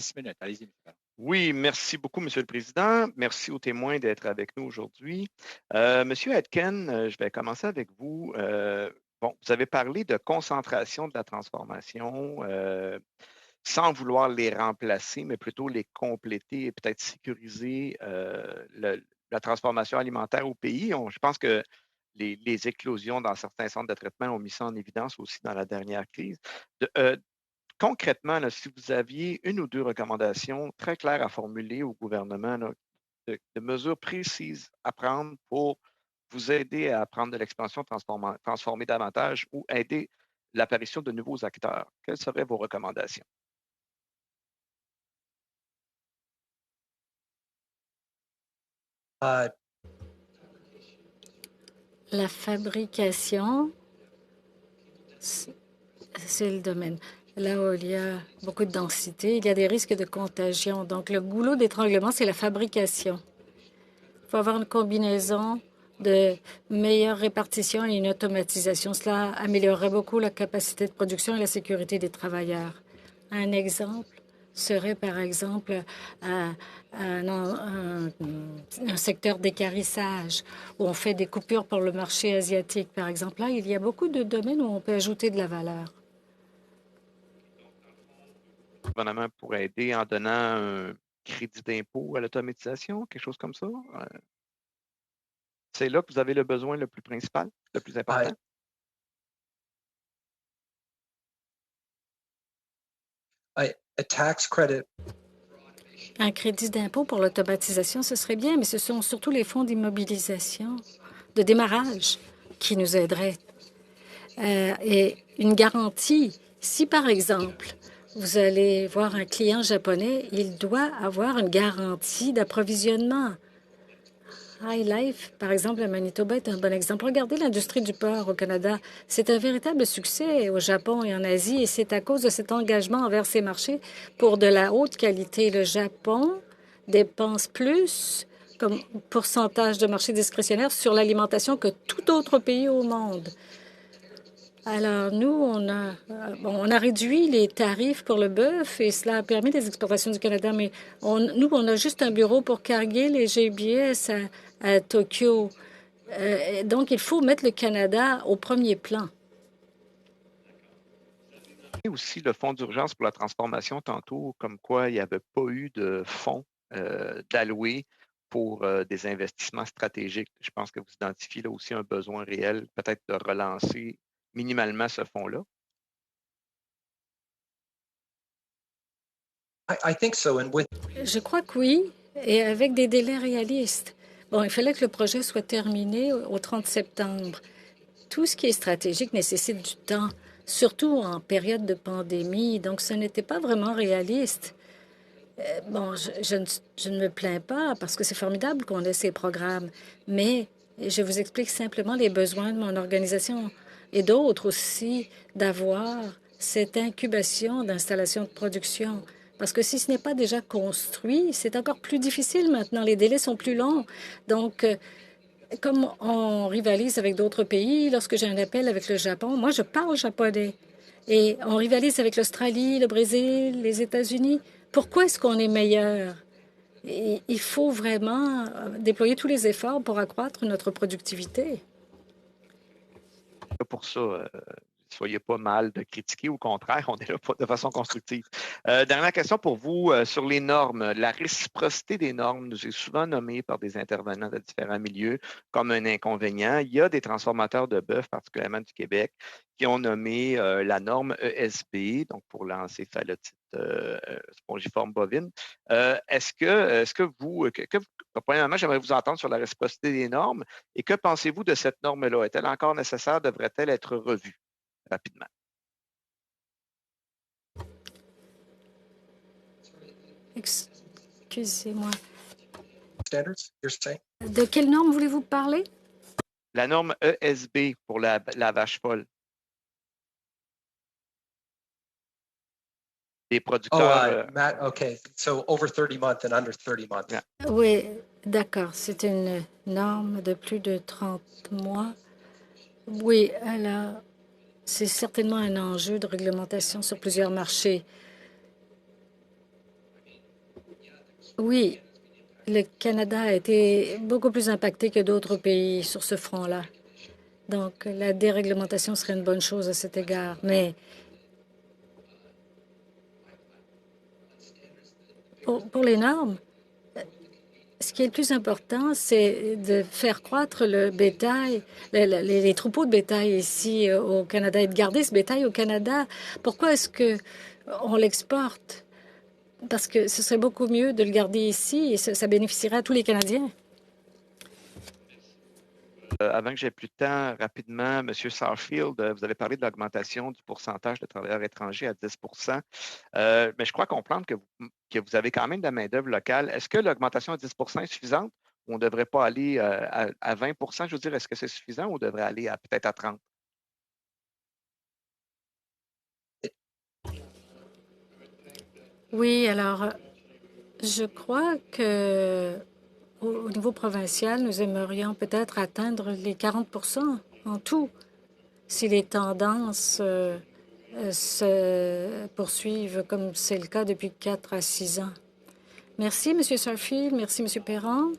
10 minutes. Allez-y, monsieur Ballard. Oui, merci beaucoup, Monsieur le Président. Merci aux témoins d'être avec nous aujourd'hui. Monsieur Etken, je vais commencer avec vous. Bon, vous avez parlé de concentration de la transformation, sans vouloir les remplacer, mais plutôt les compléter et peut-être sécuriser la transformation alimentaire au pays. Je pense que les éclosions dans certains centres de traitement ont mis ça en évidence aussi dans la dernière crise. Concrètement, là, si vous aviez une ou deux recommandations très claires à formuler au gouvernement, là, de mesures précises à prendre pour vous aider à prendre de l'expansion, transformer davantage ou aider l'apparition de nouveaux acteurs, quelles seraient vos recommandations? Uh, La fabrication, c'est le domaine. Là où il y a beaucoup de densité, il y a des risques de contagion. Donc, le goulot d'étranglement, c'est la fabrication. Il faut avoir une combinaison de meilleure répartition et une automatisation. Cela améliorerait beaucoup la capacité de production et la sécurité des travailleurs. Un exemple serait, par exemple, un secteur d'équarrissage où on fait des coupures pour le marché asiatique, par exemple. Là, il y a beaucoup de domaines où on peut ajouter de la valeur. Le gouvernement pourrait aider en donnant un crédit d'impôt à l'automatisation, quelque chose comme ça? C'est là que vous avez le besoin le plus principal, le plus important? a tax credit. Un crédit d'impôt pour l'automatisation, ce serait bien, mais ce sont surtout les fonds d'immobilisation, de démarrage, qui nous aideraient. Et une garantie. Si, par exemple, vous allez voir un client japonais, il doit avoir une garantie d'approvisionnement. High Life, par exemple, à Manitoba, est un bon exemple. Regardez l'industrie du porc au Canada. C'est un véritable succès au Japon et en Asie, et c'est à cause de cet engagement envers ces marchés pour de la haute qualité. Le Japon dépense plus comme pourcentage de marché discrétionnaire sur l'alimentation que tout autre pays au monde. Alors, nous, on a réduit les tarifs pour le bœuf et cela a permis des exportations du Canada, mais nous, on a juste un bureau pour Cargill et JBS à Tokyo. Donc, il faut mettre le Canada au premier plan. Et aussi le fonds d'urgence pour la transformation tantôt, comme quoi il n'y avait pas eu de fonds d'alloués pour des investissements stratégiques. Je pense que vous identifiez là aussi un besoin réel, peut-être de relancer minimalement ce fonds-là. Je crois que oui, et avec des délais réalistes. Bon, il fallait que le projet soit terminé au 30 septembre. Tout ce qui est stratégique nécessite du temps, surtout en période de pandémie, donc ce n'était pas vraiment réaliste. Bon, je ne me plains pas parce que c'est formidable qu'on ait ces programmes, mais je vous explique simplement les besoins de mon organisation et d'autres aussi d'avoir cette incubation d'installation de production. Parce que si ce n'est pas déjà construit, c'est encore plus difficile maintenant. Les délais sont plus longs. Donc, comme on rivalise avec d'autres pays, lorsque j'ai un appel avec le Japon, moi, je parle japonais. Et on rivalise avec l'Australie, le Brésil, les États-Unis. Pourquoi est-ce qu'on est meilleur? Et il faut vraiment déployer tous les efforts pour accroître notre productivité. Pour ça, soyez pas mal de critiquer, au contraire, on est là de façon constructive. Dernière question pour vous sur les normes. La réciprocité des normes nous est souvent nommée par des intervenants de différents milieux comme un inconvénient. Il y a des transformateurs de bœuf, particulièrement du Québec, qui ont nommé la norme ESB, donc pour l'encéphalotite spongiforme bovine. Est-ce que vous, premièrement, j'aimerais vous entendre sur la réciprocité des normes et que pensez-vous de cette norme-là? Est-elle encore nécessaire? Devrait-elle être revue rapidement? Excusez-moi. Standards, you're saying? De quelle norme voulez-vous parler? La norme ESB pour la vache folle. Les producteurs. Matt, okay. So over 30 months and under 30 months. Yeah. Oui, d'accord. C'est une norme de plus de 30 mois. Oui, alors, c'est certainement un enjeu de réglementation sur plusieurs marchés. Oui, le Canada a été beaucoup plus impacté que d'autres pays sur ce front-là. Donc, la déréglementation serait une bonne chose à cet égard. Mais pour les normes, ce qui est le plus important, c'est de faire croître le bétail, les troupeaux de bétail ici au Canada et de garder ce bétail au Canada. Pourquoi est-ce que on l'exporte? Parce que ce serait beaucoup mieux de le garder ici et ça bénéficierait à tous les Canadiens. Avant que j'aie plus de temps, rapidement, M. Sarfield, vous avez parlé de l'augmentation du pourcentage de travailleurs étrangers à 10 mais je crois comprendre que vous avez quand même de la main-d'œuvre locale. Est-ce que l'augmentation à 10 est suffisante ou on ne devrait pas aller à 20 Je veux dire, est-ce que c'est suffisant ou on devrait aller peut-être à 30 Oui, alors, je crois que au niveau provincial, nous aimerions peut-être atteindre les 40 en tout, si les tendances se poursuivent comme c'est le cas depuis 4 à 6 ans. Merci, M. Sarfield. Merci, M. Perron.